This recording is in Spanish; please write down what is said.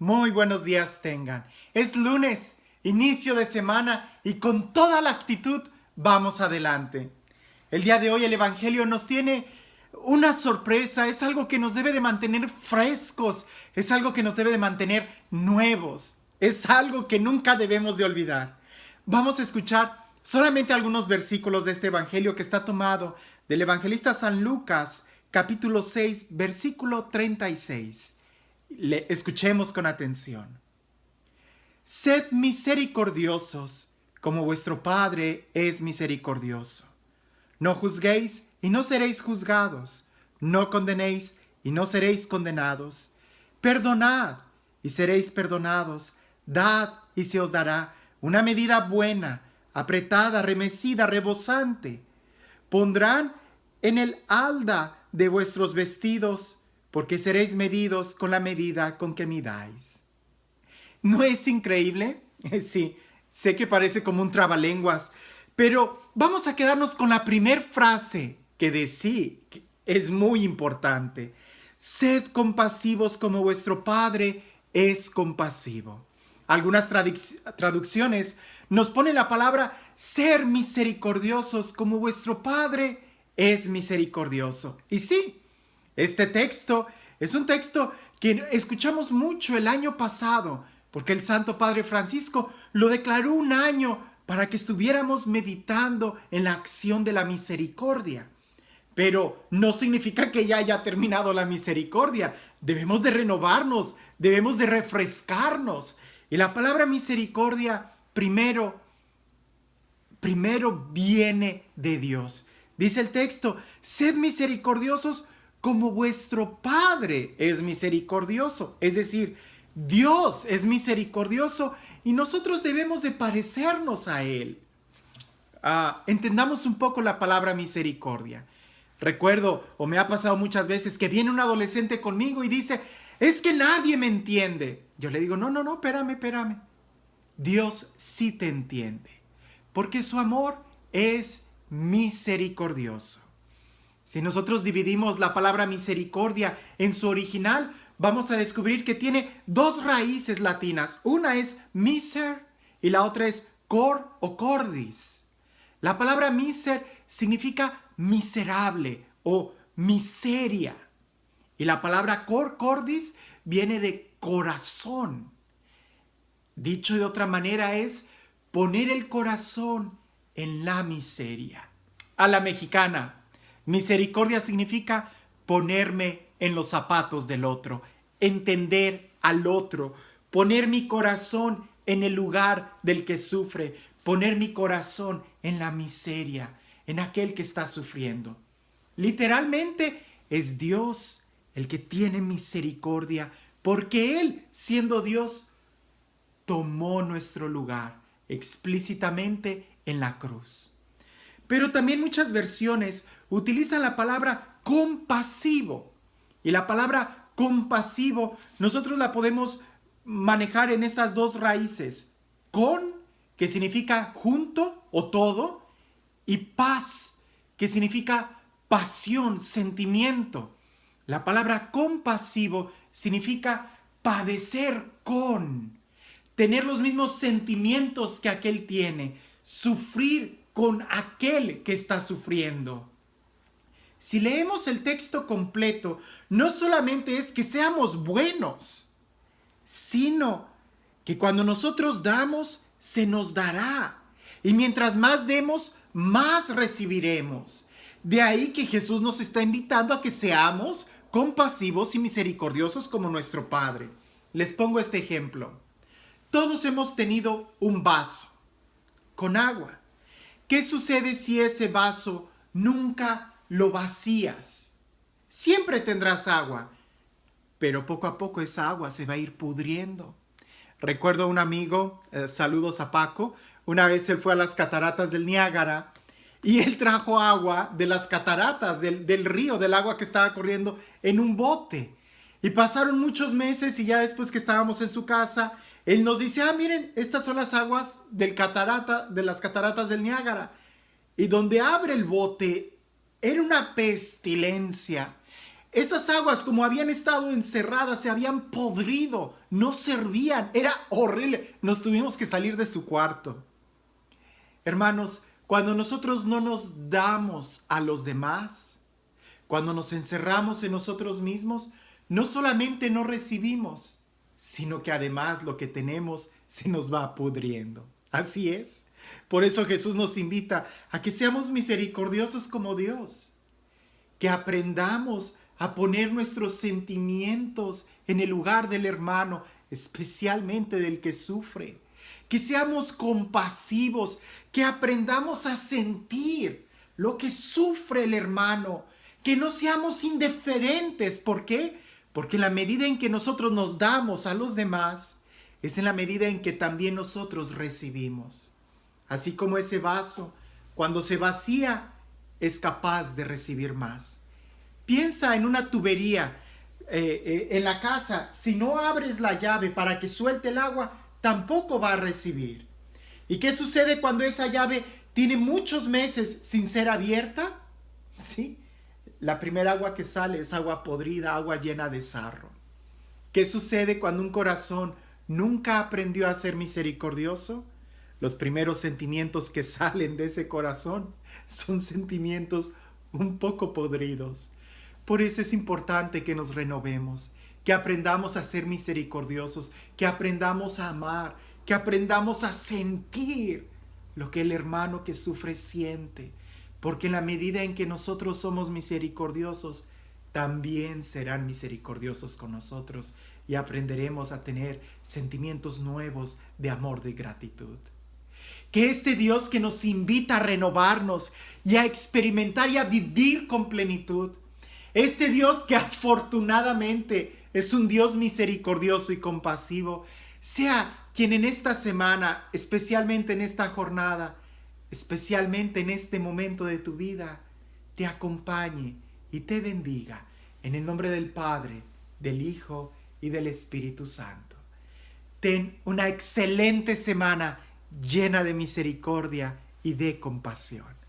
Muy buenos días tengan. Es lunes, inicio de semana y con toda la actitud vamos adelante. El día de hoy el Evangelio nos tiene una sorpresa, es algo que nos debe de mantener frescos, es algo que nos debe de mantener nuevos, es algo que nunca debemos de olvidar. Vamos a escuchar solamente algunos versículos de este Evangelio que está tomado del evangelista San Lucas, capítulo 6, versículo 36. Escuchemos con atención. Sed misericordiosos, como vuestro Padre es misericordioso. No juzguéis y no seréis juzgados. No condenéis y no seréis condenados. Perdonad y seréis perdonados. Dad y se os dará una medida buena, apretada, remecida, rebosante. Pondrán en el halda de vuestros vestidos, porque seréis medidos con la medida con que midáis. ¿No es increíble? Sí, sé que parece como un trabalenguas, pero vamos a quedarnos con la primer frase que que es muy importante. Sed compasivos como vuestro Padre es compasivo. Algunas traducciones nos ponen la palabra ser misericordiosos como vuestro Padre es misericordioso. Y sí, este texto es un texto que escuchamos mucho el año pasado, porque el Santo Padre Francisco lo declaró un año para que estuviéramos meditando en la acción de la misericordia. Pero no significa que ya haya terminado la misericordia. Debemos de renovarnos, debemos de refrescarnos. Y la palabra misericordia primero viene de Dios. Dice el texto, sed misericordiosos como vuestro Padre es misericordioso. Es decir, Dios es misericordioso y nosotros debemos de parecernos a Él. Entendamos un poco la palabra misericordia. Recuerdo, o me ha pasado muchas veces, que viene un adolescente conmigo y dice, es que nadie me entiende. Yo le digo, no, espérame. Dios sí te entiende, porque su amor es misericordioso. Si nosotros dividimos la palabra misericordia en su original, vamos a descubrir que tiene dos raíces latinas. Una es miser y la otra es cor o cordis. La palabra miser significa miserable o miseria. Y la palabra cordis viene de corazón. Dicho de otra manera es poner el corazón en la miseria. A la mexicana, misericordia significa ponerme en los zapatos del otro, entender al otro, poner mi corazón en el lugar del que sufre, poner mi corazón en la miseria, en aquel que está sufriendo. Literalmente es Dios el que tiene misericordia, porque Él, siendo Dios, tomó nuestro lugar explícitamente en la cruz. Pero también muchas versiones utilizan la palabra compasivo. Y la palabra compasivo nosotros la podemos manejar en estas dos raíces. Con, que significa junto o todo, y paz, que significa pasión, sentimiento. La palabra compasivo significa padecer con, tener los mismos sentimientos que aquel tiene, sufrir con aquel que está sufriendo. Si leemos el texto completo, no solamente es que seamos buenos, sino que cuando nosotros damos, se nos dará. Y mientras más demos, más recibiremos. De ahí que Jesús nos está invitando a que seamos compasivos y misericordiosos como nuestro Padre. Les pongo este ejemplo. Todos hemos tenido un vaso con agua. ¿Qué sucede si ese vaso nunca lo vacías? Siempre tendrás agua, pero poco a poco esa agua se va a ir pudriendo. Recuerdo a un amigo, saludos a Paco, una vez él fue a las cataratas del Niágara y él trajo agua de las cataratas, del río, del agua que estaba corriendo en un bote. Y pasaron muchos meses y ya después que estábamos en su casa, él nos dice, miren, estas son las aguas de las cataratas del Niágara. Y donde abre el bote, era una pestilencia. Esas aguas, como habían estado encerradas, se habían podrido, no servían, era horrible. Nos tuvimos que salir de su cuarto. Hermanos, cuando nosotros no nos damos a los demás, cuando nos encerramos en nosotros mismos, no solamente no recibimos, sino que además lo que tenemos se nos va pudriendo. Así es. Por eso Jesús nos invita a que seamos misericordiosos como Dios, que aprendamos a poner nuestros sentimientos en el lugar del hermano, especialmente del que sufre, que seamos compasivos, que aprendamos a sentir lo que sufre el hermano, que no seamos indiferentes. ¿Por qué? Porque en la medida en que nosotros nos damos a los demás, es en la medida en que también nosotros recibimos. Así como ese vaso, cuando se vacía, es capaz de recibir más. Piensa en una tubería en la casa. Si no abres la llave para que suelte el agua, tampoco va a recibir. ¿Y qué sucede cuando esa llave tiene muchos meses sin ser abierta? ¿Sí? La primera agua que sale es agua podrida, agua llena de sarro. ¿Qué sucede cuando un corazón nunca aprendió a ser misericordioso? Los primeros sentimientos que salen de ese corazón son sentimientos un poco podridos. Por eso es importante que nos renovemos, que aprendamos a ser misericordiosos, que aprendamos a amar, que aprendamos a sentir lo que el hermano que sufre siente. Porque en la medida en que nosotros somos misericordiosos, también serán misericordiosos con nosotros y aprenderemos a tener sentimientos nuevos de amor, de gratitud. Que este Dios que nos invita a renovarnos y a experimentar y a vivir con plenitud, este Dios que afortunadamente es un Dios misericordioso y compasivo, sea quien en esta semana, especialmente en esta jornada, especialmente en este momento de tu vida, te acompañe y te bendiga. En el nombre del Padre, del Hijo y del Espíritu Santo. Ten una excelente semana llena de misericordia y de compasión.